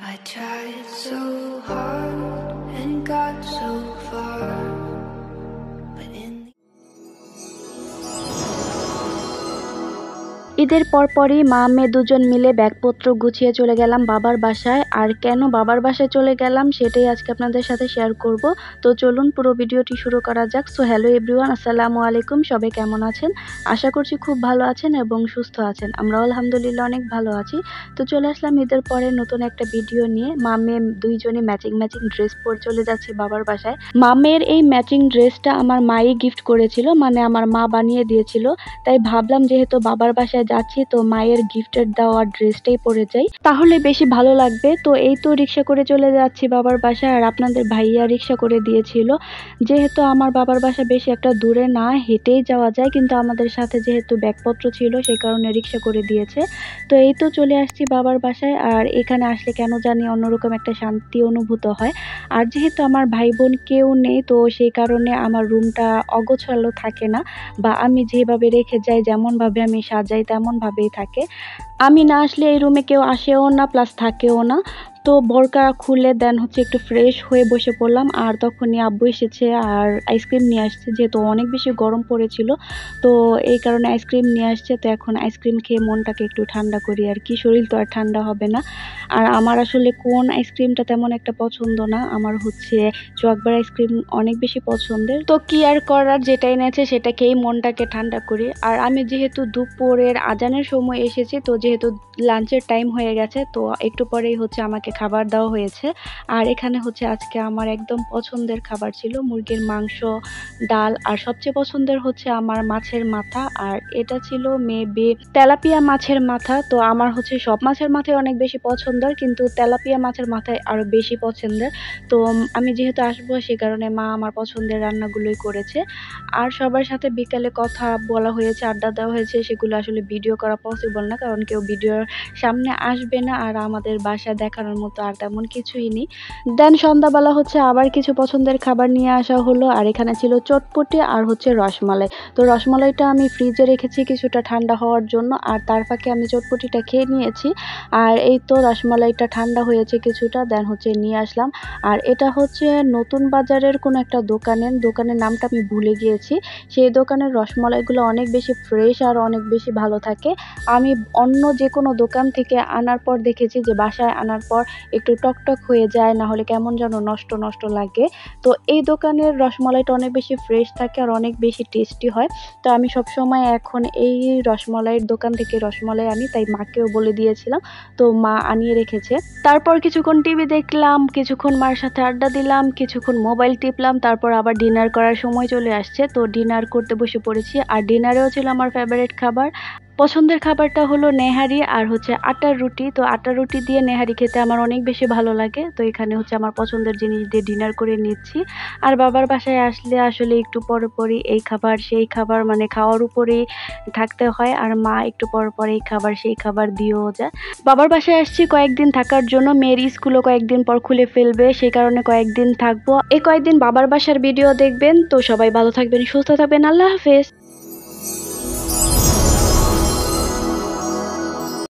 I tried so hard and got so far, but in ঈদের পরপরই মা মেয়ে দুজন মিলে ব্যাগপত্র গুছিয়ে চলে গেলাম বাবার বাসায়। আর কেন বাবার বাসায় চলে গেলাম সেটাই আজকে আপনাদের সাথে শেয়ার করব। তো চলুন পুরো ভিডিওটি শুরু করা যাক। সো হ্যালো এভরিওয়ান, আসসালামু আলাইকুম। সবাই কেমন আছেন? আশা করছি খুব ভালো আছেন এবং সুস্থ আছেন। আমরাও আলহামদুলিল্লাহ অনেক ভালো আছি। তো চলে আসলাম ঈদের পরে নতুন একটা ভিডিও নিয়ে। মা মেয়ে দুইজনই ম্যাচিং ড্রেস পরে চলে যাচ্ছি বাবার বাসায়। মা মেয়ের এই ম্যাচিং ড্রেসটা আমার মাই গিফট করেছিল, মানে আমার মা বানিয়ে দিয়েছিল। তাই ভাবলাম যেহেতু বাবার বাসায় যাচ্ছি তো মায়ের গিফটের দেওয়া ড্রেসটাই পরে যাই, তাহলে বেশি ভালো লাগবে। তো এই তো রিক্সা করে চলে যাচ্ছি বাবার বাসায়। আর আপনাদের ভাইয়া রিক্সা করে দিয়েছিল। যেহেতু আমার বাবার বাসা বেশি একটা দূরে না, হেঁটেই যাওয়া যায়, কিন্তু আমাদের সাথে যেহেতু ব্যাগপত্র ছিল সেই কারণে রিক্সা করে দিয়েছে। তো এই তো চলে আসছি বাবার বাসায়। আর এখানে আসলে কেন জানি অন্যরকম একটা শান্তি অনুভূত হয়। আর যেহেতু আমার ভাই বোন কেউ নেই তো সেই কারণে আমার রুমটা অগোছালো থাকে না, বা আমি যেভাবে রেখে যাই, যেমনভাবে আমি সাজাই তেমনভাবেই থাকে। আমি না আসলে এই রুমে কেউ আসেও না, প্লাস থাকেও না। তো বোরকা খুলে দেন হচ্ছে একটু ফ্রেশ হয়ে বসে পড়লাম। আর তখনই আব্বু এসেছে আর আইসক্রিম নিয়ে আসছে, যেহেতু অনেক বেশি গরম পড়েছিল তো এই কারণে আইসক্রিম নিয়ে আসছে। তো এখন আইসক্রিম খেয়ে মনটাকে একটু ঠান্ডা করি আর কি, শরীর তো আর ঠান্ডা হবে না। আর আমার আসলে কোন আইসক্রিমটা তেমন একটা পছন্দ না, আমার হচ্ছে চকবার আইসক্রিম অনেক বেশি পছন্দের। তো কি আর করার, যেটা এনেছে সেটা খেয়েই মনটাকে ঠান্ডা করি। আর আমি যেহেতু দুপুরের আজানের সময় এসেছি, তো যেহেতু লাঞ্চের টাইম হয়ে গেছে তো একটু পরেই হচ্ছে আমাকে খাবার দেওয়া হয়েছে। আর এখানে হচ্ছে আজকে আমার একদম পছন্দের খাবার ছিল মুরগির মাংস, ডাল, আর সবচেয়ে পছন্দের হচ্ছে আমার মাছের মাথা। আর এটা ছিল মেবি তেলাপিয়া মাছের মাথা। তো আমার হচ্ছে সব মাছের মাথায় অনেক বেশি পছন্দের, কিন্তু তেলাপিয়া মাছের মাথায় আরো বেশি পছন্দের। তো আমি যেহেতু আসবো সে কারণে মা আমার পছন্দের রান্নাগুলোই করেছে। আর সবার সাথে বিকালে কথা বলা হয়েছে, আড্ডা দেওয়া হয়েছে, সেগুলো আসলে ভিডিও করা পসিবল না, কারণ কেউ ভিডিওর সামনে আসবে না। আর আমাদের বাসায় দেখানোর মতো আর তেমন কিছুই নেই। দেন সন্ধ্যাবেলা হচ্ছে আবার কিছু পছন্দের খাবার নিয়ে আসা হলো। আর এখানে ছিল চটপটি আর হচ্ছে রসমালাই। তো রসমালাইটা আমি ফ্রিজে রেখেছি কিছুটা ঠান্ডা হওয়ার জন্য, আর তার ফাঁকে আমি চটপটিটা খেয়ে নিয়েছি। আর এই তো রসমালাইটা ঠান্ডা হয়েছে কিছুটা, দেন হচ্ছে নিয়ে আসলাম। আর এটা হচ্ছে নতুন বাজারের কোনো একটা দোকানের নামটা আমি ভুলে গিয়েছি। সেই দোকানের রসমালাইগুলো অনেক বেশি ফ্রেশ আর অনেক বেশি ভালো থাকে। আমি অন্য যে কোনো দোকান থেকে আনার পর দেখেছি যে বাসায় আনার পর একটু টকটক হয়ে যায়, না হলে কেমন যেন নষ্ট নষ্ট লাগে। তো এই দোকানের রসমালাইটা অনেক বেশি ফ্রেশ থাকে আর অনেক বেশি টেস্টি হয়। তো আমি সবসময় এখন এই রসমালাইয়ের দোকান থেকে রসমালাই আনি, তাই মাকেও বলে দিয়েছিলাম। তো মা আনিয়ে রেখেছে। তারপর কিছুক্ষণ টিভি দেখলাম, কিছুক্ষণ মার সাথে আড্ডা দিলাম, কিছুক্ষণ মোবাইল টিপলাম, তারপর আবার ডিনার করার সময় চলে আসছে। তো ডিনার করতে বসে পড়েছি। আর ডিনারেও ছিল আমার ফেভারিট খাবার। পছন্দের খাবারটা হলো নেহারি আর হচ্ছে আটার রুটি। তো আটার রুটি দিয়ে নেহারি খেতে আমার অনেক বেশি ভালো লাগে। তো এখানে হচ্ছে আমার পছন্দের জিনিস দিয়ে ডিনার করে নিচ্ছি। আর বাবার বাসায় আসলে আসলে একটু পরে পরই এই খাবার সেই খাবার, মানে খাওয়ার উপরেই থাকতে হয়। আর মা একটু পর পর এই খাবার সেই খাবার দিয়েও যায়। বাবার বাসায় আসছি কয়েকদিন থাকার জন্য, মেয়ের স্কুলও কয়েকদিন পর খুলে ফেলবে, সেই কারণে কয়েকদিন থাকবো। এই কয়েকদিন বাবার বাসার ভিডিও দেখবেন। তো সবাই ভালো থাকবেন, সুস্থ থাকবেন, আল্লাহ হাফেজ।